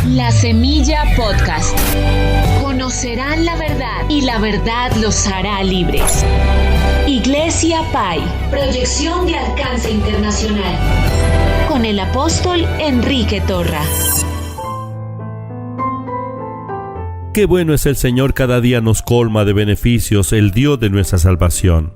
La Semilla Podcast. Conocerán la verdad y la verdad los hará libres. Iglesia Pai, proyección de alcance internacional. Con el apóstol Enrique Torra. Qué bueno es el Señor, cada día nos colma de beneficios, el Dios de nuestra salvación.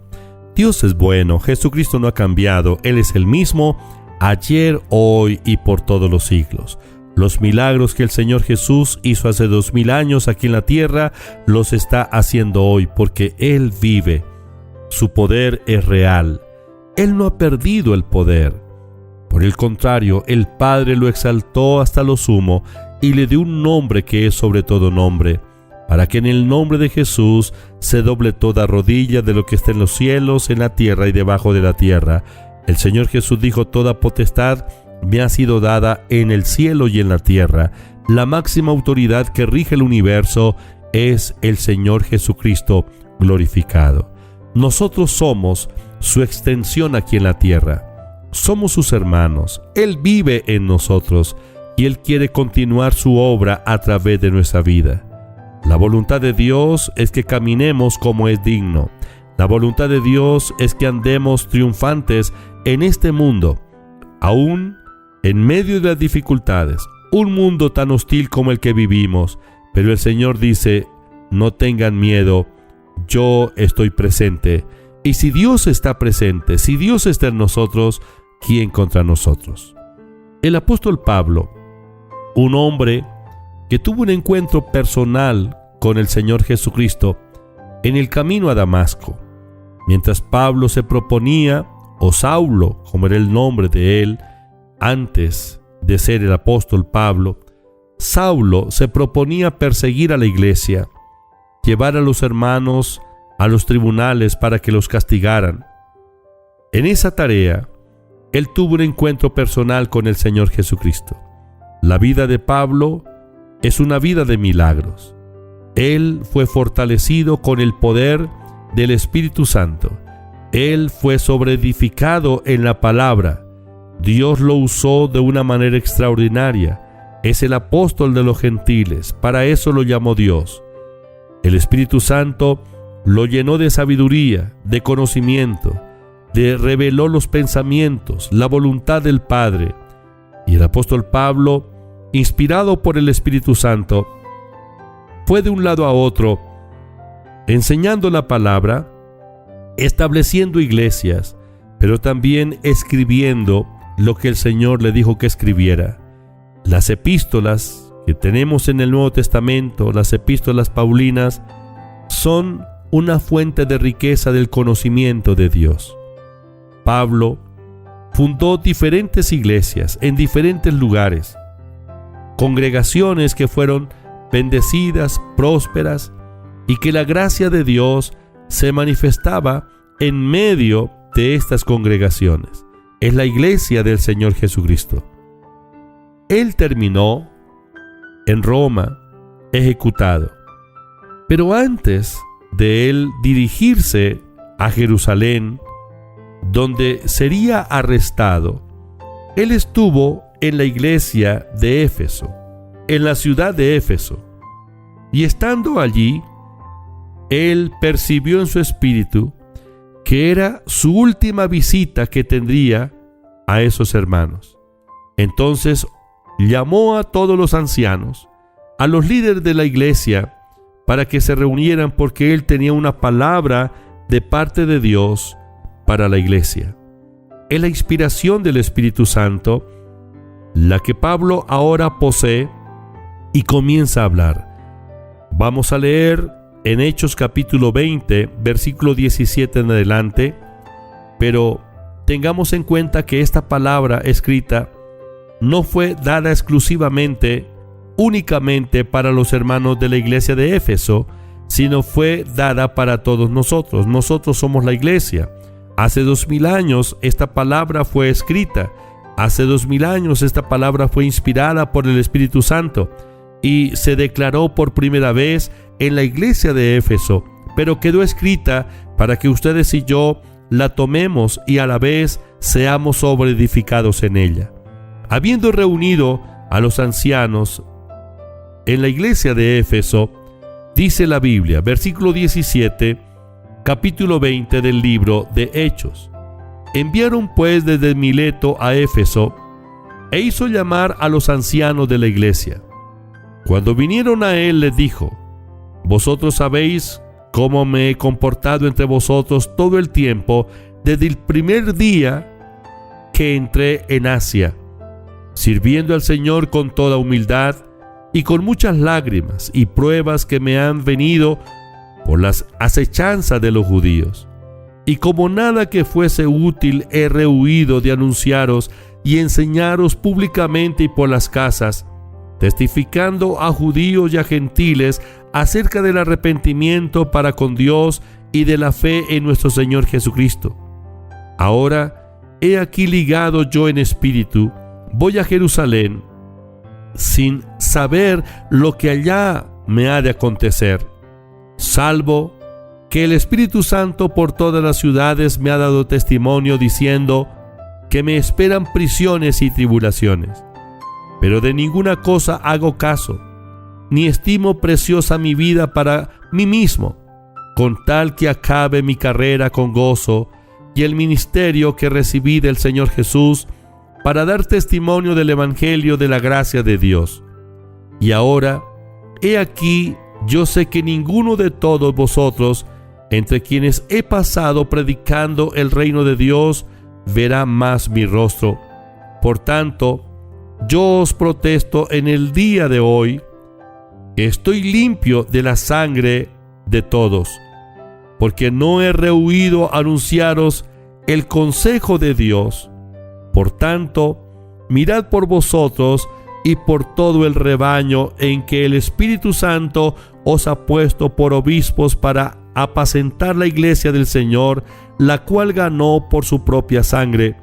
Dios es bueno, Jesucristo no ha cambiado, Él es el mismo, ayer, hoy y por todos los siglos. Los milagros que el Señor Jesús hizo hace 2000 años aquí en la tierra, los está haciendo hoy porque Él vive. Su poder es real. Él no ha perdido el poder. Por el contrario, el Padre lo exaltó hasta lo sumo y le dio un nombre que es sobre todo nombre, para que en el nombre de Jesús se doble toda rodilla de lo que está en los cielos, en la tierra y debajo de la tierra. El Señor Jesús dijo: toda potestad me ha sido dada en el cielo y en la tierra. La máxima autoridad que rige el universo es el Señor Jesucristo glorificado. Nosotros somos su extensión aquí en la tierra. Somos sus hermanos. Él vive en nosotros y Él quiere continuar su obra a través de nuestra vida. La voluntad de Dios es que caminemos como es digno. La voluntad de Dios es que andemos triunfantes en este mundo, aún en medio de las dificultades, un mundo tan hostil como el que vivimos. Pero el Señor dice: no tengan miedo, yo estoy presente. Y si Dios está presente, si Dios está en nosotros, ¿quién contra nosotros? El apóstol Pablo, un hombre que tuvo un encuentro personal con el Señor Jesucristo en el camino a Damasco. Mientras Pablo se proponía, o Saulo, como era el nombre de él, antes de ser el apóstol Pablo, Saulo se proponía perseguir a la iglesia, llevar a los hermanos a los tribunales para que los castigaran. En esa tarea, él tuvo un encuentro personal con el Señor Jesucristo. La vida de Pablo es una vida de milagros. Él fue fortalecido con el poder del Espíritu Santo. Él fue sobreedificado en la palabra. Dios lo usó de una manera extraordinaria. Es el apóstol de los gentiles. Para eso lo llamó Dios. El Espíritu Santo lo llenó de sabiduría, de conocimiento, reveló los pensamientos, la voluntad del Padre. Y el apóstol Pablo, inspirado por el Espíritu Santo, fue de un lado a otro, enseñando la palabra, estableciendo iglesias, pero también escribiendo lo que el Señor le dijo que escribiera. Las epístolas que tenemos en el Nuevo Testamento, las epístolas paulinas, son una fuente de riqueza del conocimiento de Dios. Pablo fundó diferentes iglesias en diferentes lugares, congregaciones que fueron bendecidas, prósperas, y que la gracia de Dios se manifestaba en medio de estas congregaciones. Es la iglesia del Señor Jesucristo. Él terminó en Roma, ejecutado. Pero antes de él dirigirse a Jerusalén, donde sería arrestado, él estuvo en la iglesia de Éfeso, en la ciudad de Éfeso. Y estando allí, él percibió en su espíritu que era su última visita que tendría a esos hermanos. Entonces llamó a todos los ancianos, a los líderes de la iglesia, para que se reunieran, porque él tenía una palabra de parte de Dios para la iglesia. Es la inspiración del Espíritu Santo la que Pablo ahora posee y comienza a hablar. Vamos a leer en Hechos capítulo 20, versículo 17 en adelante, pero tengamos en cuenta que esta palabra escrita no fue dada exclusivamente, únicamente para los hermanos de la iglesia de Éfeso, sino fue dada para todos nosotros. Nosotros somos la iglesia. Hace 2000 años esta palabra fue escrita. Hace 2000 años esta palabra fue inspirada por el Espíritu Santo y se declaró por primera vez en la iglesia de Éfeso, pero quedó escrita para que ustedes y yo la tomemos y a la vez seamos sobreedificados en ella. Habiendo reunido a los ancianos en la iglesia de Éfeso, dice la Biblia, versículo 17, capítulo 20 del libro de Hechos. Enviaron pues desde Mileto a Éfeso, e hizo llamar a los ancianos de la iglesia. Cuando vinieron a él, les dijo: vosotros sabéis cómo me he comportado entre vosotros todo el tiempo, desde el primer día que entré en Asia, sirviendo al Señor con toda humildad y con muchas lágrimas y pruebas que me han venido por las acechanzas de los judíos. Y como nada que fuese útil he rehuido de anunciaros y enseñaros públicamente y por las casas, testificando a judíos y a gentiles acerca del arrepentimiento para con Dios y de la fe en nuestro Señor Jesucristo. Ahora he aquí ligado yo en espíritu, voy a Jerusalén, sin saber lo que allá me ha de acontecer, salvo que el Espíritu Santo por todas las ciudades me ha dado testimonio diciendo que me esperan prisiones y tribulaciones. Pero de ninguna cosa hago caso, ni estimo preciosa mi vida para mí mismo, con tal que acabe mi carrera con gozo y el ministerio que recibí del Señor Jesús para dar testimonio del Evangelio de la gracia de Dios. Y ahora, he aquí, yo sé que ninguno de todos vosotros, entre quienes he pasado predicando el reino de Dios, verá más mi rostro. Por tanto, yo os protesto en el día de hoy que estoy limpio de la sangre de todos, porque no he rehuido anunciaros el consejo de Dios. Por tanto, mirad por vosotros y por todo el rebaño en que el Espíritu Santo os ha puesto por obispos para apacentar la iglesia del Señor, la cual ganó por su propia sangre.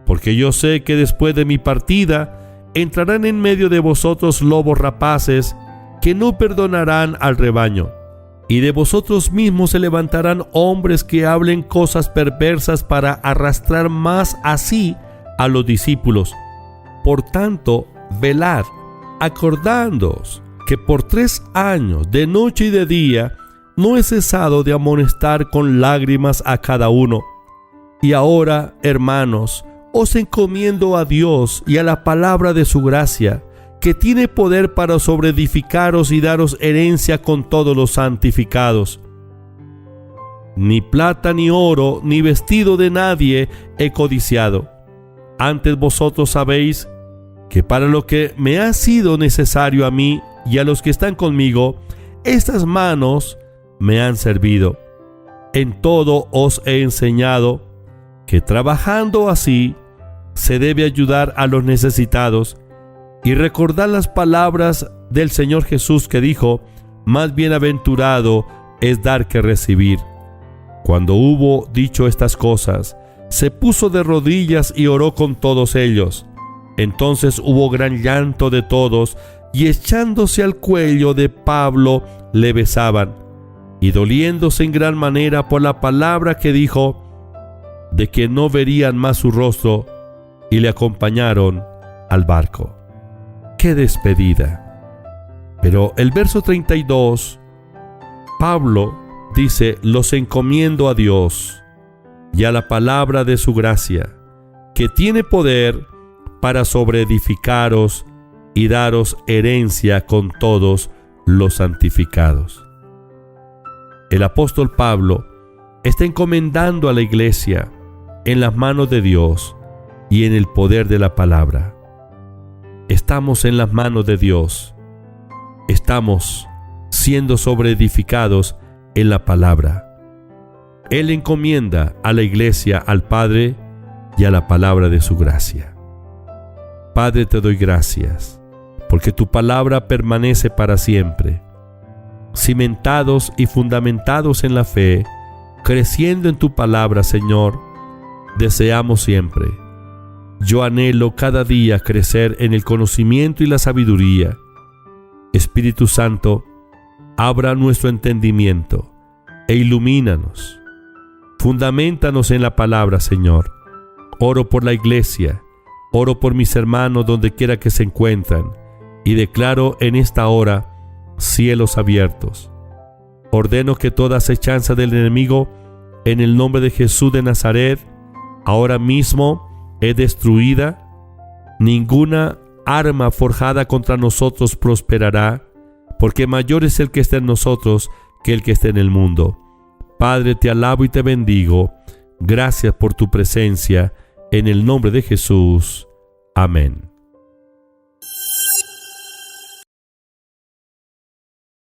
Porque yo sé que después de mi partida entrarán en medio de vosotros lobos rapaces que no perdonarán al rebaño. Y de vosotros mismos se levantarán hombres que hablen cosas perversas para arrastrar más así a los discípulos. Por tanto, velad, acordándoos que por 3 años, de noche y de día, no he cesado de amonestar con lágrimas a cada uno. Y ahora, hermanos, os encomiendo a Dios y a la palabra de su gracia, que tiene poder para sobreedificaros y daros herencia con todos los santificados. Ni plata ni oro, ni vestido de nadie he codiciado. Antes vosotros sabéis que para lo que me ha sido necesario a mí y a los que están conmigo, estas manos me han servido. En todo os he enseñado que trabajando así se debe ayudar a los necesitados y recordar las palabras del Señor Jesús que dijo: más bienaventurado es dar que recibir. Cuando hubo dicho estas cosas, se puso de rodillas y oró con todos ellos. Entonces hubo gran llanto de todos, y echándose al cuello de Pablo le besaban, y doliéndose en gran manera por la palabra que dijo, de que no verían más su rostro, y le acompañaron al barco. ¡Qué despedida! Pero el verso 32, Pablo dice: los encomiendo a Dios y a la palabra de su gracia, que tiene poder para sobreedificaros y daros herencia con todos los santificados. El apóstol Pablo está encomendando a la iglesia en las manos de Dios y en el poder de la palabra. Estamos en las manos de Dios. Estamos siendo sobreedificados en la palabra. Él encomienda a la iglesia al Padre y a la palabra de su gracia. Padre, te doy gracias, porque tu palabra permanece para siempre. Cimentados y fundamentados en la fe, creciendo en tu palabra, Señor, deseamos siempre. Yo anhelo cada día crecer en el conocimiento y la sabiduría. Espíritu Santo, abra nuestro entendimiento e ilumínanos. Fundamentanos en la palabra, Señor. Oro por la iglesia, oro por mis hermanos donde quiera que se encuentran, y declaro en esta hora cielos abiertos. Ordeno que toda acechanza del enemigo, en el nombre de Jesús de Nazaret, ahora mismo es destruida. Ninguna arma forjada contra nosotros prosperará, porque mayor es el que está en nosotros que el que está en el mundo. Padre, te alabo y te bendigo. Gracias por tu presencia. En el nombre de Jesús. Amén.